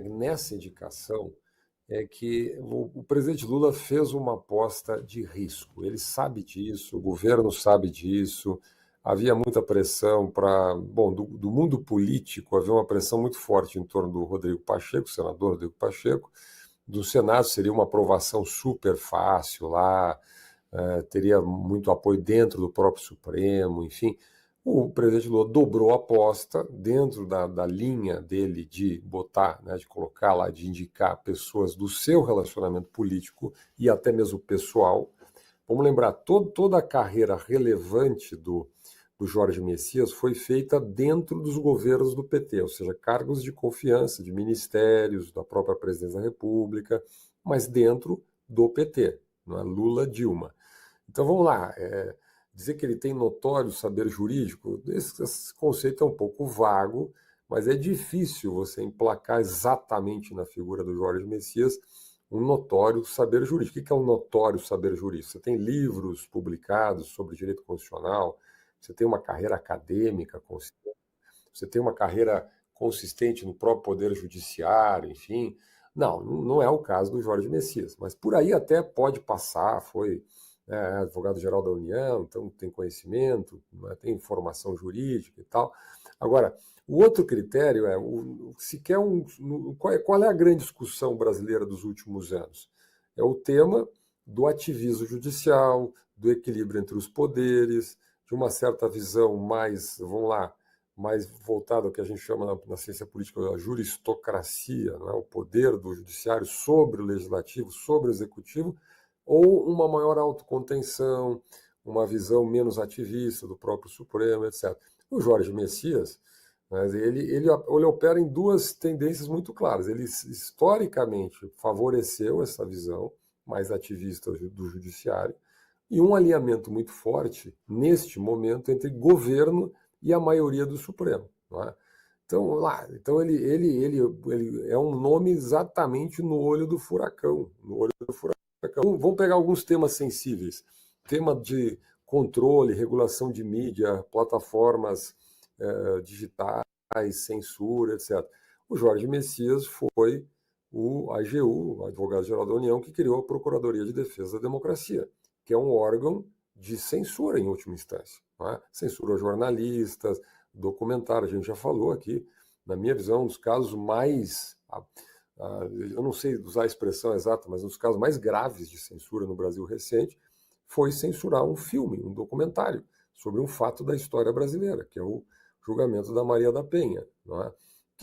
nessa indicação é que o presidente Lula fez uma aposta de risco. Ele sabe disso, o governo sabe disso. Havia muita pressão do mundo político, havia uma pressão muito forte em torno do Rodrigo Pacheco, senador Rodrigo Pacheco. Do Senado seria uma aprovação super fácil lá, teria muito apoio dentro do próprio Supremo, enfim. O presidente Lula dobrou a aposta dentro da linha dele de botar, né, de colocar lá, de indicar pessoas do seu relacionamento político e até mesmo pessoal. Vamos lembrar, toda a carreira relevante do Jorge Messias foi feita dentro dos governos do PT, ou seja, cargos de confiança, de ministérios, da própria presidência da República, mas dentro do PT, não é? Lula-Dilma. Então vamos lá, dizer que ele tem notório saber jurídico, esse conceito é um pouco vago, mas é difícil você emplacar exatamente na figura do Jorge Messias um notório saber jurídico. O que é um notório saber jurídico? Você tem livros publicados sobre direito constitucional, você tem uma carreira acadêmica consistente, você tem uma carreira consistente no próprio Poder Judiciário, enfim. Não é o caso do Jorge Messias, mas por aí até pode passar, foi advogado-geral da União, então tem conhecimento, tem formação jurídica e tal. Agora, o outro critério é qual é a grande discussão brasileira dos últimos anos? É o tema do ativismo judicial, do equilíbrio entre os poderes, de uma certa visão mais voltada ao que a gente chama na ciência política a juristocracia, né? O poder do judiciário sobre o legislativo, sobre o executivo, ou uma maior autocontenção, uma visão menos ativista do próprio Supremo, etc. O Jorge Messias, mas ele opera em duas tendências muito claras. Ele historicamente favoreceu essa visão mais ativista do judiciário e um alinhamento muito forte, neste momento, entre governo e a maioria do Supremo. Não é? Então ele é um nome exatamente no olho do furacão. No olho do furacão. Vamos pegar alguns temas sensíveis. Tema de controle, regulação de mídia, plataformas digitais, censura, etc. O Jorge Messias foi o AGU, o Advogado-Geral da União, que criou a Procuradoria de Defesa da Democracia, que é um órgão de censura em última instância. Não é? Censura aos jornalistas, documentário, a gente já falou aqui, na minha visão, um dos casos mais... eu não sei usar a expressão exata, mas um dos casos mais graves de censura no Brasil recente foi censurar um filme, um documentário, sobre um fato da história brasileira, que é o julgamento da Maria da Penha. Não é? O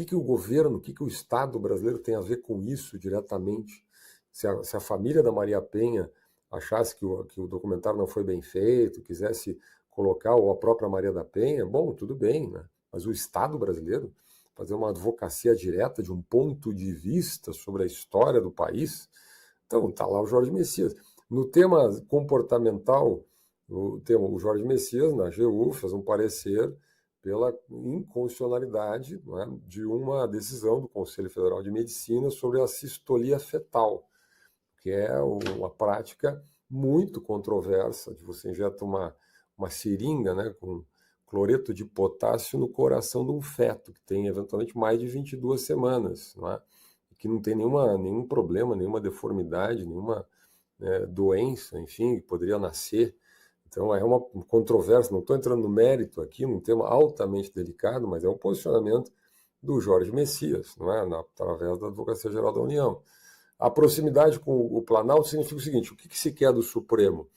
que o governo, o que o Estado brasileiro tem a ver com isso diretamente? Se a família da Maria Penha achasse que o documentário não foi bem feito, quisesse colocar, ou a própria Maria da Penha, bom, tudo bem, né? Mas o Estado brasileiro fazer uma advocacia direta de um ponto de vista sobre a história do país. Então, está lá o Jorge Messias. No tema comportamental, o Jorge Messias, na AGU, fez um parecer pela inconstitucionalidade, né, de uma decisão do Conselho Federal de Medicina sobre a sistolia fetal, que é uma prática muito controversa, de você injeta uma seringa, né, com cloreto de potássio no coração de um feto, que tem eventualmente mais de 22 semanas, não é? E que não tem nenhum problema, nenhuma deformidade, nenhuma doença, enfim, que poderia nascer. Então é uma controvérsia, não estou entrando no mérito aqui, num tema altamente delicado, mas é um posicionamento do Jorge Messias, não é? Através da Advocacia Geral da União. A proximidade com o Planalto significa o seguinte: o que se quer do Supremo?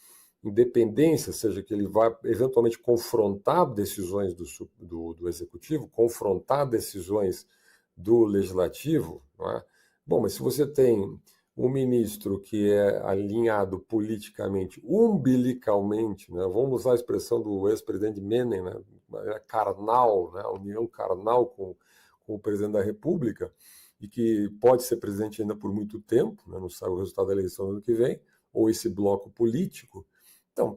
Independência, seja que ele vai eventualmente confrontar decisões do Executivo, confrontar decisões do Legislativo. Não é? Bom, mas se você tem um ministro que é alinhado politicamente, umbilicalmente, né? Vamos usar a expressão do ex-presidente Menem, né? Carnal, né? União carnal com o presidente da República, e que pode ser presidente ainda por muito tempo, né? Não sabe o resultado da eleição do ano que vem, ou esse bloco político. Então,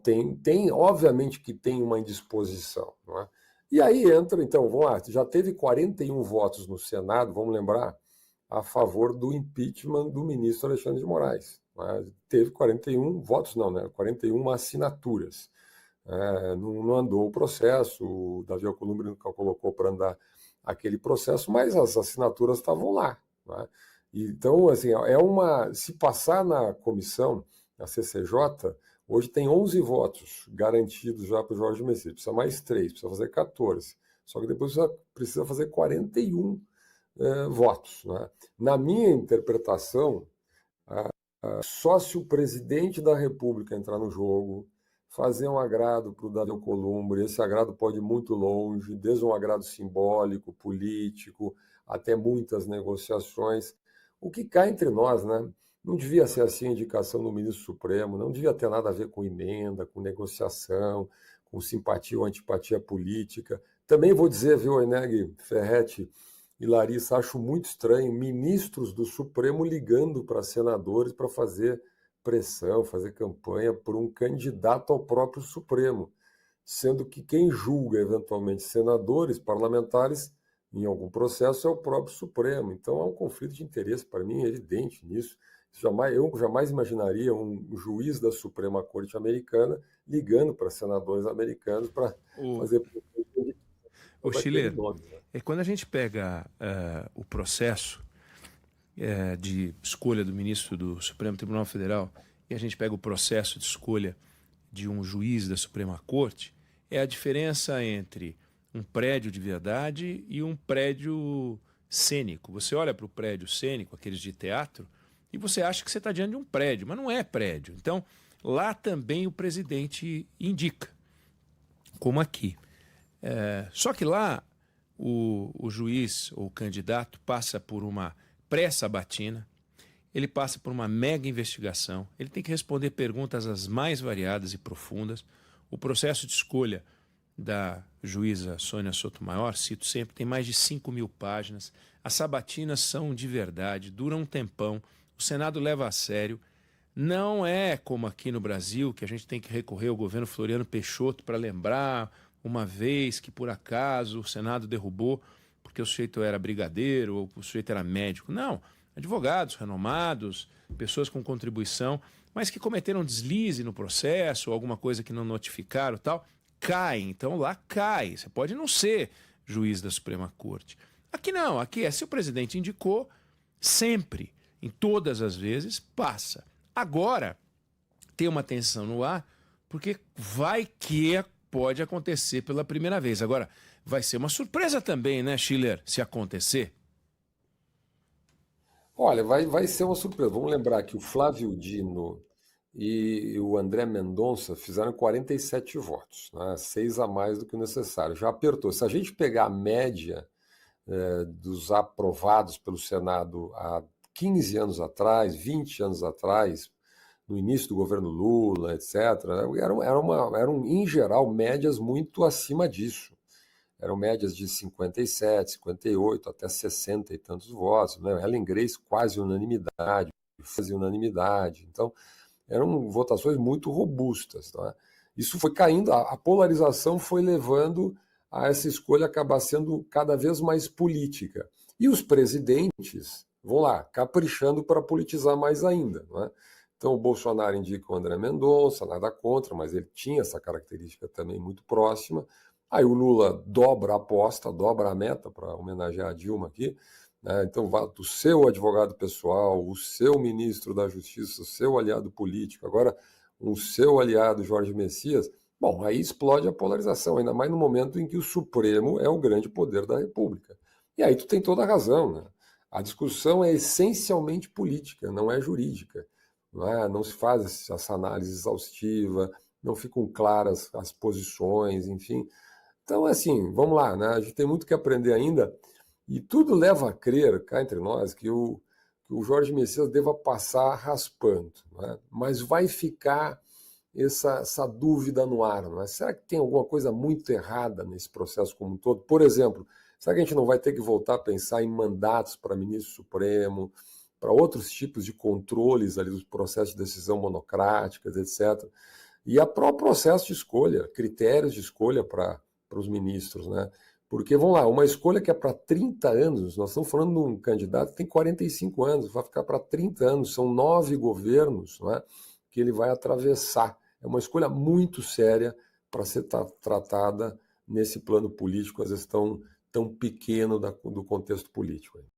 obviamente que tem uma indisposição. Não é? E aí entra, então, vamos lá, já teve 41 votos no Senado, vamos lembrar, a favor do impeachment do ministro Alexandre de Moraes. Né? Teve 41 votos, não, né? 41 assinaturas. Não andou o processo, o Davi Alcolumbre nunca colocou para andar aquele processo, mas as assinaturas estavam lá. Né? Então, assim, se passar na comissão, a CCJ, hoje tem 11 votos garantidos já para o Jorge Messias, precisa mais 3, precisa fazer 14. Só que depois precisa fazer 41 votos. Né? Na minha interpretação, só se o presidente da República entrar no jogo, fazer um agrado para o Davi Alcolumbre, esse agrado pode ir muito longe, desde um agrado simbólico, político, até muitas negociações. O que cá entre nós, né? Não devia ser assim a indicação do ministro Supremo, não devia ter nada a ver com emenda, com negociação, com simpatia ou antipatia política. Também vou dizer, viu, Eneg, Ferretti e Larissa, acho muito estranho ministros do Supremo ligando para senadores para fazer pressão, fazer campanha por um candidato ao próprio Supremo, sendo que quem julga eventualmente senadores, parlamentares, em algum processo é o próprio Supremo. Então há um conflito de interesse, para mim, evidente nisso. Eu jamais imaginaria um juiz da Suprema Corte Americana ligando para senadores americanos para O, fazer. o Vai ter Schiller, nome, né? quando a gente pega o processo de escolha do ministro do Supremo Tribunal Federal e a gente pega o processo de escolha de um juiz da Suprema Corte, é a diferença entre um prédio de verdade e um prédio cênico. Você olha para o prédio cênico, aqueles de teatro, e você acha que você está diante de um prédio, mas não é prédio. Então, lá também o presidente indica, como aqui. Só que lá o juiz ou o candidato passa por uma pré-sabatina, ele passa por uma mega investigação, ele tem que responder perguntas as mais variadas e profundas. O processo de escolha da juíza Sônia Sotomayor, cito sempre, tem mais de 5.000 páginas. As sabatinas são de verdade, duram um tempão, o Senado leva a sério. Não é como aqui no Brasil, que a gente tem que recorrer ao governo Floriano Peixoto para lembrar uma vez que, por acaso, o Senado derrubou porque o sujeito era brigadeiro ou o sujeito era médico. Não, advogados renomados, pessoas com contribuição, mas que cometeram deslize no processo, ou alguma coisa que não notificaram e tal, caem. Então lá cai. Você pode não ser juiz da Suprema Corte. Aqui não, aqui é se o presidente indicou, sempre, em todas as vezes, passa. Agora, tem uma tensão no ar, porque vai que pode acontecer pela primeira vez. Agora, vai ser uma surpresa também, né, Schiller, se acontecer? Olha, vai ser uma surpresa. Vamos lembrar que o Flávio Dino e o André Mendonça fizeram 47 votos, né? 6 a mais do que o necessário. Já apertou. Se a gente pegar a média dos aprovados pelo Senado há 15 anos atrás, 20 anos atrás, no início do governo Lula, etc., eram, em geral, médias muito acima disso. Eram médias de 57, 58, até 60 e tantos votos. Né? Ellen Grace quase unanimidade, quase unanimidade. Então, eram votações muito robustas. Tá? Isso foi caindo, a polarização foi levando a essa escolha acabar sendo cada vez mais política. E os presidentes vão lá, caprichando para politizar mais ainda. Não é? Então o Bolsonaro indica o André Mendonça, nada contra, mas ele tinha essa característica também muito próxima. Aí o Lula dobra a aposta, dobra a meta, para homenagear a Dilma aqui, né? Então o seu advogado pessoal, o seu ministro da Justiça, o seu aliado político, agora o seu aliado Jorge Messias. Bom, aí explode a polarização, ainda mais no momento em que o Supremo é o grande poder da República. E aí tu tem toda a razão, né? A discussão é essencialmente política, não é jurídica. Não se faz essa análise exaustiva, não ficam claras as posições, enfim. Então, assim, vamos lá, né? A gente tem muito que aprender ainda e tudo leva a crer, cá entre nós, que o Jorge Messias deva passar raspando, né? Mas vai ficar essa dúvida no ar, não é? Será que tem alguma coisa muito errada nesse processo como um todo? Por exemplo, será que a gente não vai ter que voltar a pensar em mandatos para ministro Supremo, para outros tipos de controles ali dos processos de decisão monocráticas, etc. E a próprio processo de escolha, critérios de escolha para os ministros, né? Porque, vamos lá, uma escolha que é para 30 anos, nós estamos falando de um candidato que tem 45 anos, vai ficar para 30 anos, são 9 governos, né, que ele vai atravessar. É uma escolha muito séria para ser tratada nesse plano político, às vezes tão pequeno do contexto político.